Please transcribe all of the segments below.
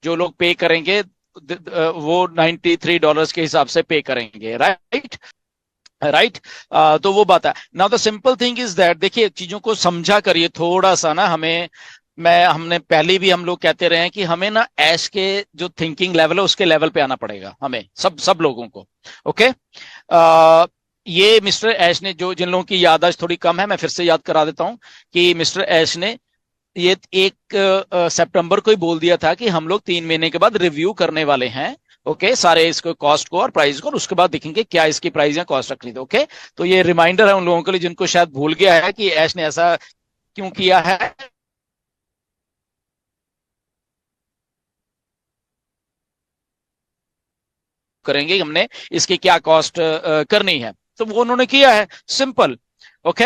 जो लोग पे करेंगे वो $93 के हिसाब से पे करेंगे, राइट? राइट। तो वो बात है। Now the simple thing is that, देखिए चीजों को समझा करिए थोड़ा सा ना हमें। मैं हमने पहले भी हम लोग कहते रहे हैं कि हमें ना ऐश के जो थिंकिंग लेवल है उसके लेवल पे आना पड़ेगा हमें, सब सब लोगों को। ओके। ये मिस्टर ऐश ने, जो जिन लोगों की याददाश्त थोड़ी कम है, मैं फिर से याद करा देता हूं कि मिस्टर ऐश ने ये 1 सितंबर को ही बोल दिया था कि हम लोग 3 महीने के बाद रिव्यू करने वाले हैं। ओके, सारे इसको कॉस्ट को और प्राइस को, और उसके बाद देखेंगे क्या इसकी प्राइस या कॉस्ट रखनी थी। ओके, तो ये रिमाइंडर है उन लोगों के लिए जिनको शायद भूल गया है कि ऐश ने ऐसा क्यों किया है। करेंगे हमने इसकी क्या कॉस्ट करनी है, तो वो उन्होंने किया है, सिंपल। ओके।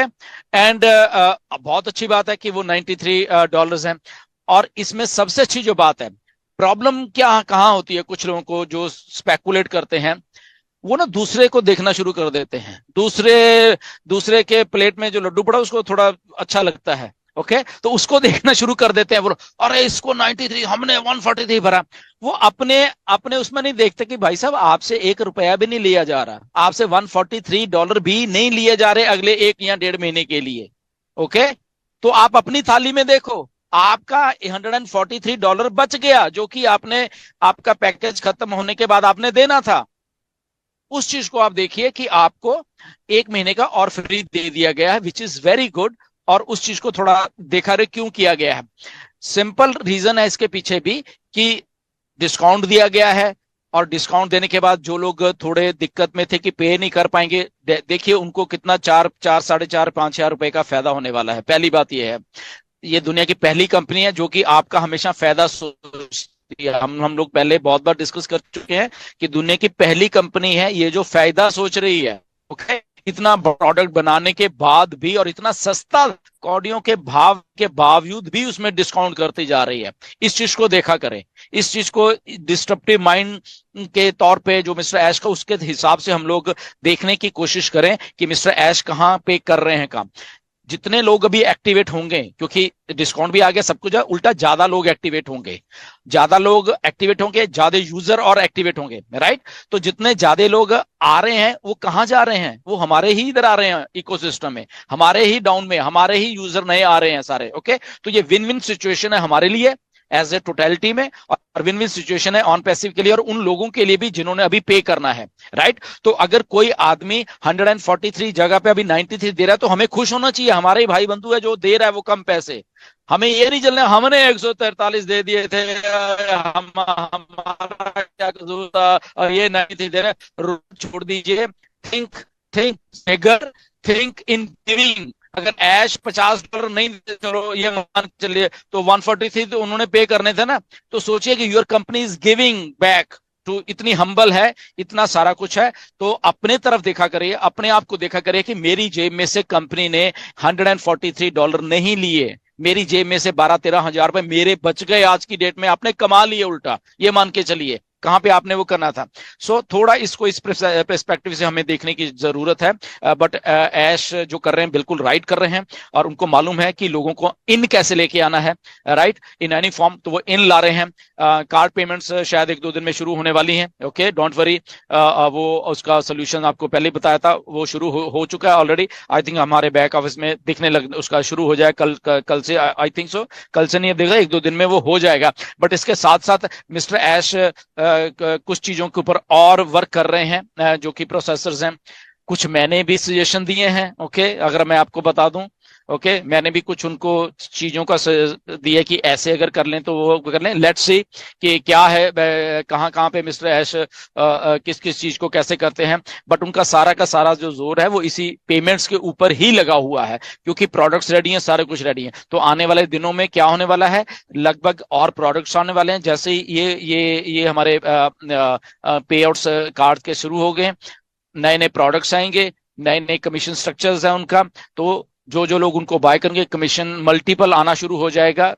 एंड बहुत अच्छी बात है कि वो $93 है। और इसमें सबसे अच्छी जो बात है, प्रॉब्लम क्या कहाँ होती है कुछ लोगों को जो स्पेकुलेट करते हैं, वो ना दूसरे को देखना शुरू कर देते हैं। दूसरे दूसरे के प्लेट में जो लड्डू पड़ा उसको थोड़ा अच्छा लगता है। ओके, तो उसको देखना शुरू कर देते हैं। वो अरे इसको 93, हमने 143 भरा। वो अपने अपने उसमें नहीं देखते कि भाई साहब आपसे 1 रुपया भी नहीं लिया जा रहा, आपसे $143 भी नहीं लिए जा रहे अगले 1 या 1.5 महीने के लिए। ओके, तो आप अपनी थाली में देखो, आपका $143 बच गया जो कि आपने, आपका पैकेज खत्म होने के बाद आपने देना था। उस चीज को आप देखिए कि आपको 1 महीने का और फ्री दे दिया गया है, विच इज वेरी गुड। और उस चीज को थोड़ा देखा रहे क्यों किया गया है। सिंपल रीजन है इसके पीछे भी कि डिस्काउंट दिया गया है, और डिस्काउंट देने के बाद जो लोग थोड़े दिक्कत में थे कि पे नहीं कर पाएंगे, देखिए उनको कितना 4, 4, 5,500 रुपए का फायदा होने वाला है। पहली बात यह है, ये दुनिया की पहली कंपनी है जो कि आपका हमेशा फायदा सोचती है। हम लोग पहले बहुत बार डिस्कस कर चुके हैं कि दुनिया की पहली कंपनी है ये जो फायदा सोच रही है। ओके, इतना प्रोडक्ट बनाने के बाद भी और इतना सस्ता कौड़ियों के भाव के बावजूद भी उसमें डिस्काउंट करती जा रही है। इस चीज को देखा करें, इस चीज को डिस्ट्रप्टिव माइंड के तौर पे जो मिस्टर ऐश का, उसके हिसाब से हम लोग देखने की कोशिश करें कि मिस्टर ऐश कहाँ पे कर रहे हैं काम। जितने लोग अभी एक्टिवेट होंगे, क्योंकि डिस्काउंट भी आ गया, सब कुछ है, उल्टा ज्यादा लोग एक्टिवेट होंगे, ज्यादा लोग एक्टिवेट होंगे, ज्यादा यूजर और एक्टिवेट होंगे, राइट? तो जितने ज्यादा लोग आ रहे हैं वो कहाँ जा रहे हैं, वो हमारे ही इधर आ रहे हैं इकोसिस्टम में, हमारे ही डाउन में, हमारे ही यूजर नए आ रहे हैं सारे। ओके, तो ये विन विन सिचुएशन है हमारे लिए एज ए टोटलिटी में, और विन विन सिचुएशन है ऑन पैसिव के लिए और उन लोगों के लिए भी जिन्होंने अभी पे करना है, राइट? तो अगर कोई आदमी 143 जगह पे अभी 93 दे रहा है तो हमें खुश होना चाहिए, हमारे ही भाई बंधु है जो दे रहा है वो कम पैसे। हमें ये नहीं चलना हमने 143 दे दिए थे, हमारा क्या कसूर था और ये 93 दे रहे, छोड़ दीजिए। Think, think bigger, think in giving. अगर ऐश $50 नहीं, चलो ये मान के चलिए, तो 143 तो उन्होंने पे करने थे ना। तो सोचिए कि your company is giving back to, इतनी हम्बल है, इतना सारा कुछ है। तो अपने तरफ देखा करिए, अपने आप को देखा करिए कि मेरी जेब में से कंपनी ने $143 नहीं लिए, मेरी जेब में से 12-13 हजार रुपए मेरे बच गए आज की डेट में, आपने कमा लिए उल्टा, ये मान के चलिए कहां पे आपने वो करना था। सो थोड़ा इसको इस पर्सपेक्टिव से हमें देखने की जरूरत है। बट ऐश जो कर रहे हैं बिल्कुल राइट कर रहे हैं, और उनको मालूम है कि लोगों को इन कैसे लेके आना है, राइट, इन एनी फॉर्म, तो वो इन ला रहे हैं। कार्ड पेमेंट्स शायद 1-2 दिन में शुरू होने वाली हैं। ओके, डोंट वरी, वो उसका सोल्यूशन आपको पहले ही बताया था, वो शुरू हो चुका है ऑलरेडी। आई थिंक हमारे बैक ऑफिस में दिखने लग, उसका शुरू हो जाए कल से, आई थिंक सो, कल से नहीं, अब देखा 1-2 दिन में वो हो जाएगा। बट इसके साथ साथ मिस्टर ऐश कुछ चीजों के ऊपर और वर्क कर रहे हैं, जो कि प्रोसेसर्स हैं। कुछ मैंने भी सजेशन दिए हैं। ओके, अगर मैं आपको बता दूं, ओके, मैंने भी कुछ उनको चीजों का दिया कि ऐसे अगर कर लें तो वो कर लें। लेट्स सी कि क्या है, कहाँ कहाँ पे मिस्टर ऐश किस किस चीज को कैसे करते हैं। बट उनका सारा का सारा जो जोर है वो इसी पेमेंट्स के ऊपर ही लगा हुआ है, क्योंकि प्रोडक्ट्स रेडी हैं, सारे कुछ रेडी है। तो आने वाले दिनों में क्या होने वाला है, लगभग और प्रोडक्ट्स आने वाले हैं। जैसे ही ये हमारे पे आउट्स कार्ड के शुरू हो गए, नए नए प्रोडक्ट्स आएंगे, नए नए कमीशन स्ट्रक्चर्स हैं उनका। तो जो जो लोग उनको बाय करेंगे कमीशन मल्टीपल आना शुरू हो जाएगा।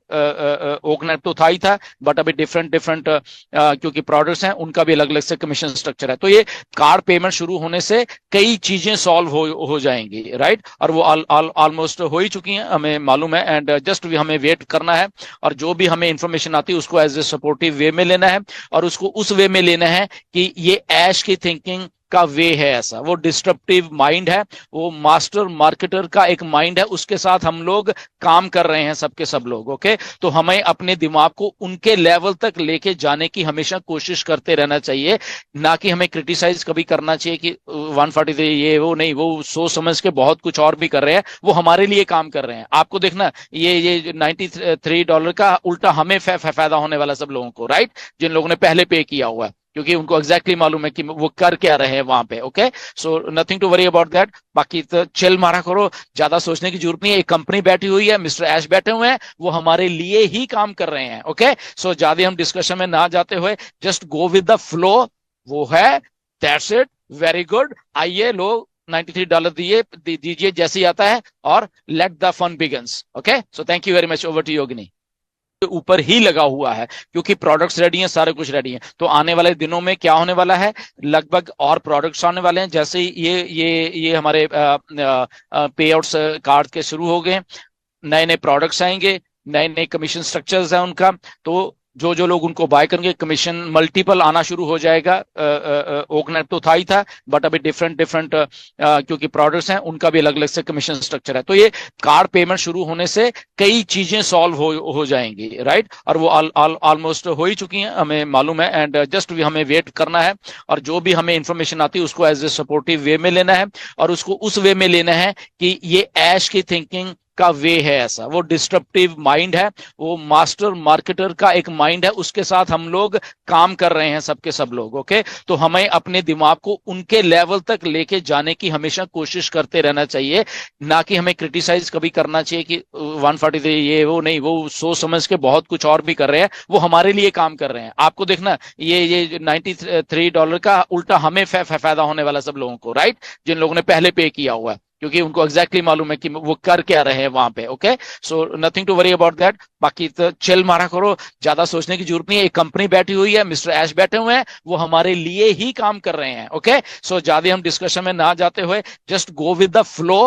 ओकनेट तो था ही था, बट अभी डिफरेंट डिफरेंट क्योंकि प्रोडक्ट्स हैं उनका भी अलग अलग से कमीशन स्ट्रक्चर है। तो ये कार्ड पेमेंट शुरू होने से कई चीजें सॉल्व हो जाएंगी, राइट। और वो ऑलमोस्ट हो ही चुकी हैं, हमें मालूम है। एंड जस्ट हमें वेट करना है, और जो भी हमें इंफॉर्मेशन आती है उसको एज ए सपोर्टिव वे में लेना है, और उसको उस वे में लेना है कि ये ऐश की थिंकिंग का वे है। ऐसा वो डिस्ट्रप्टिव माइंड है, वो मास्टर मार्केटर का एक माइंड है, उसके साथ हम लोग काम कर रहे हैं सबके सब लोग। ओके, तो हमें अपने दिमाग को उनके लेवल तक लेके जाने की हमेशा कोशिश करते रहना चाहिए, ना कि हमें क्रिटिसाइज कभी करना चाहिए कि 143 ये वो नहीं, वो सोच समझ के बहुत कुछ और भी कर रहे हैं, वो हमारे लिए काम कर रहे हैं। आपको देखना ये $93 का उल्टा हमें फायदा होने वाला सब लोगों को, राइट, जिन लोगों ने पहले पे किया हुआ है, क्योंकि उनको एग्जैक्टली मालूम है कि वो कर क्या रहे हैं वहां पे। Okay, so nothing to worry about that. बाकी तो चिल मारा करो, ज्यादा सोचने की जरूरत नहीं है। एक कंपनी बैठी हुई है, मिस्टर ऐश बैठे हुए हैं, वो हमारे लिए ही काम कर रहे हैं। ओके, सो ज्यादा हम डिस्कशन में ना जाते हुए just go with the flow, वो है, दैट्स इट, वेरी गुड। आइए लोग $93 दीजिए जैसे ही आता है, और let the fun begins. Okay, so thank you very much, over to Yogini. ऊपर ही लगा हुआ है, क्योंकि प्रोडक्ट्स रेडी हैं, सारे कुछ रेडी हैं। तो आने वाले दिनों में क्या होने वाला है, लगभग और प्रोडक्ट्स आने वाले हैं। जैसे ही ये हमारे पे आउट्स कार्ड के शुरू हो गए, नए नए प्रोडक्ट्स आएंगे, नए नए कमीशन स्ट्रक्चर्स हैं उनका। तो जो जो लोग उनको बाय करेंगे कमीशन मल्टीपल आना शुरू हो जाएगा। ओकनेट तो था ही था, बट अभी डिफरेंट डिफरेंट क्योंकि प्रोडक्ट्स हैं उनका भी अलग अलग से कमीशन स्ट्रक्चर है। तो ये कार्ड पेमेंट शुरू होने से कई चीजें सॉल्व हो जाएंगी, राइट। और वो ऑलमोस्ट हो ही चुकी हैं, हमें मालूम है। एंड जस्ट हमें वेट करना है, और जो भी हमें इंफॉर्मेशन आती है उसको एज ए सपोर्टिव वे में लेना है, और उसको उस वे में लेना है कि ये ऐश की थिंकिंग का वे है। ऐसा वो डिस्ट्रप्टिव माइंड है, वो मास्टर मार्केटर का एक माइंड है, उसके साथ हम लोग काम कर रहे हैं सबके सब लोग। ओके, तो हमें अपने दिमाग को उनके लेवल तक लेके जाने की हमेशा कोशिश करते रहना चाहिए, ना कि हमें क्रिटिसाइज कभी करना चाहिए कि 143 ये वो नहीं, वो सोच समझ के बहुत कुछ और भी कर रहे हैं, वो हमारे लिए काम कर रहे हैं। आपको देखना ये $93 का उल्टा हमें फायदा होने वाला सब लोगों को, राइट, जिन लोगों ने पहले पे किया हुआ है, क्योंकि उनको एग्जैक्टली मालूम है कि वो कर क्या रहे हैं वहां पे। Okay, so nothing to worry about that. बाकी तो चिल मारा करो, ज्यादा सोचने की जरूरत नहीं है। एक कंपनी बैठी हुई है, मिस्टर ऐश बैठे हुए हैं, वो हमारे लिए ही काम कर रहे हैं। ओके, सो ज्यादा हम डिस्कशन में ना जाते हुए just go with the flow,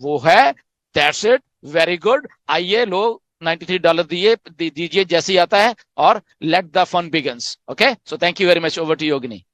वो है, दैट्स इट, वेरी गुड। आइए लोग $93 दीजिए जैसे ही आता है, और let the fun begins. Okay, so thank you very much, over to Yogini.